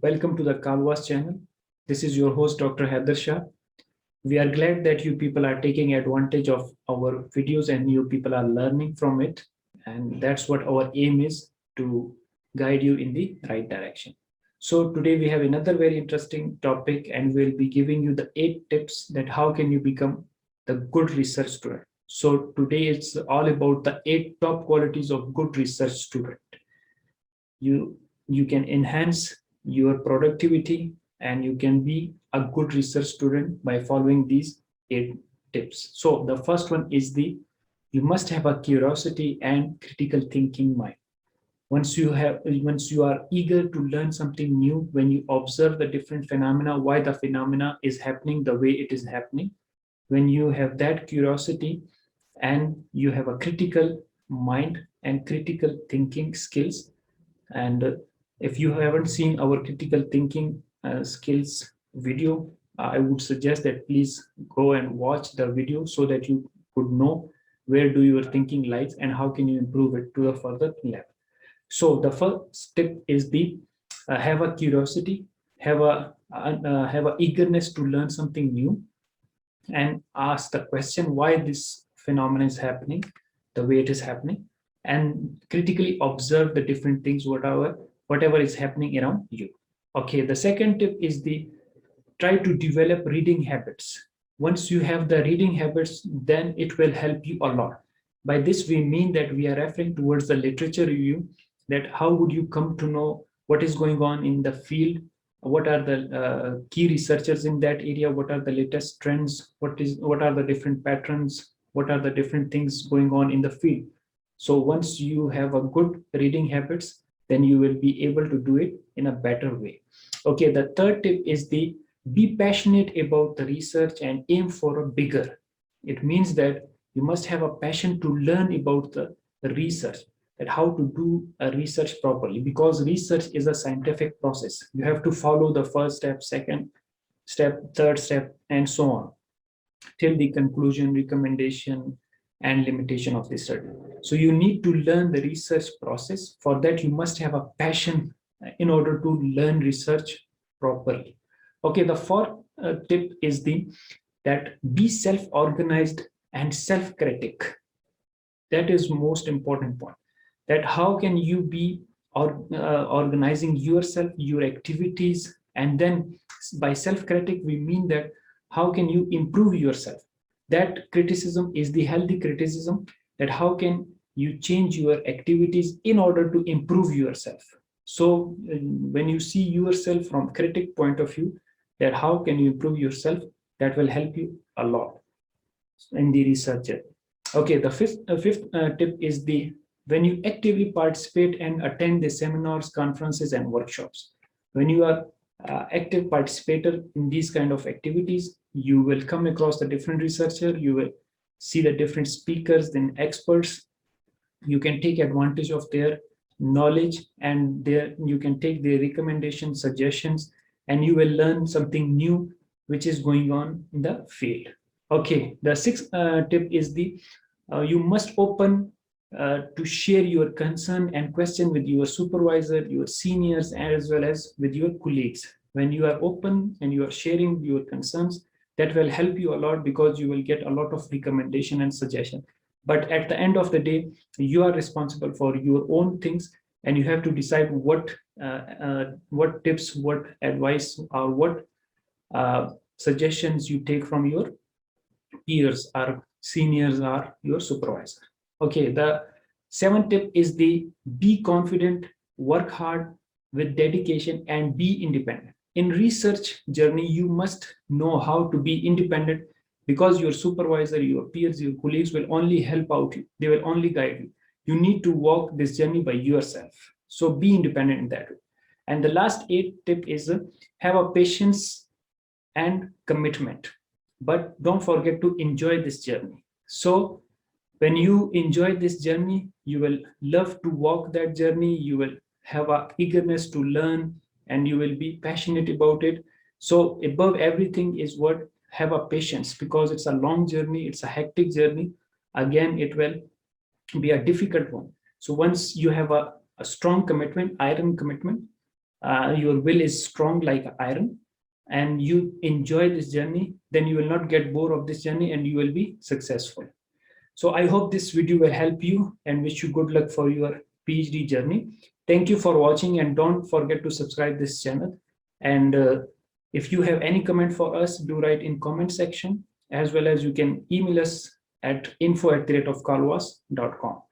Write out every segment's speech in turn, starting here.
Welcome to the Kalwas channel. This is your host, Dr. Haider Shah. We are glad that you people are taking advantage of our videos and you people are learning from it. And that's what our aim is, to guide you in the right direction. So today we have another very interesting topic, and we'll be giving you the 8 tips that how can you become the good research student. So today it's all about the 8 top qualities of good research student. You can enhance your productivity and you can be a good research student by following these 8 tips. So the first one is you must have a curiosity and critical thinking mind. Once you are eager to learn something new, when you observe the different phenomena, why the phenomena is happening the way it is happening, when you have that curiosity and you have a critical mind and critical thinking skills, and if you haven't seen our critical thinking skills video, I would suggest that please go and watch the video so that you could know where do your thinking lies and how can you improve it to a further level. So the first step is have a curiosity, have a eagerness to learn something new, and ask the question why this phenomenon is happening the way it is happening, and critically observe the different things, whatever is happening around you. Okay, the second tip is try to develop reading habits. Once you have the reading habits, then it will help you a lot. By this we mean that we are referring towards the literature review, that how would you come to know what is going on in the field, what are the key researchers in that area, what are the latest trends, what are the different patterns, what are the different things going on in the field. So once you have a good reading habits, then you will be able to do it in a better way. Okay, the third tip is be passionate about the research and aim for a bigger. It means that you must have a passion to learn about the research, that how to do a research properly, because research is a scientific process. You have to follow the first step, second step, third step, and so on, till the conclusion, recommendation, and limitation of the study. So you need to learn the research process. For that, you must have a passion in order to learn research properly. Okay, the fourth tip is that be self-organized and self-critic. That is most important point. That how can you be organizing yourself, your activities, and then by self-critic we mean that how can you improve yourself. That criticism is the healthy criticism, that how can you change your activities in order to improve yourself. So when you see yourself from critic point of view, that how can you improve yourself, that will help you a lot in the research. Okay, the fifth tip is when you actively participate and attend the seminars, conferences, and workshops. When you are active participator in these kind of activities, you will come across the different researcher, you will see the different speakers and experts. You can take advantage of their knowledge, and you can take their recommendations, suggestions, and you will learn something new which is going on in the field. Okay, the sixth tip is you must open to share your concern and question with your supervisor, your seniors, as well as with your colleagues. When you are open and you are sharing your concerns, that will help you a lot, because you will get a lot of recommendation and suggestion. But at the end of the day, you are responsible for your own things, and you have to decide what tips, what advice, or what suggestions you take from your peers or seniors or your supervisor. Okay, the seventh tip is be confident, work hard with dedication, and be independent. In research journey, you must know how to be independent, because your supervisor, your peers, your colleagues will only help out you. They will only guide you. You need to walk this journey by yourself. So be independent in that way. And the last 8th tip is have a patience and commitment, but don't forget to enjoy this journey. So when you enjoy this journey, you will love to walk that journey, you will have a eagerness to learn, and you will be passionate about it. So above everything is what, have a patience, because it's a long journey, it's a hectic journey. Again, it will be a difficult one. So once you have a strong commitment, iron commitment, your will is strong like iron, and you enjoy this journey, then you will not get bored of this journey and you will be successful. So I hope this video will help you and wish you good luck for your PhD journey. Thank you for watching, and don't forget to subscribe this channel. And if you have any comment for us, do write in comment section, as well as you can email us at info@carvas.com.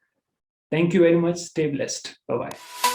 Thank you very much. Stay blessed. Bye-bye.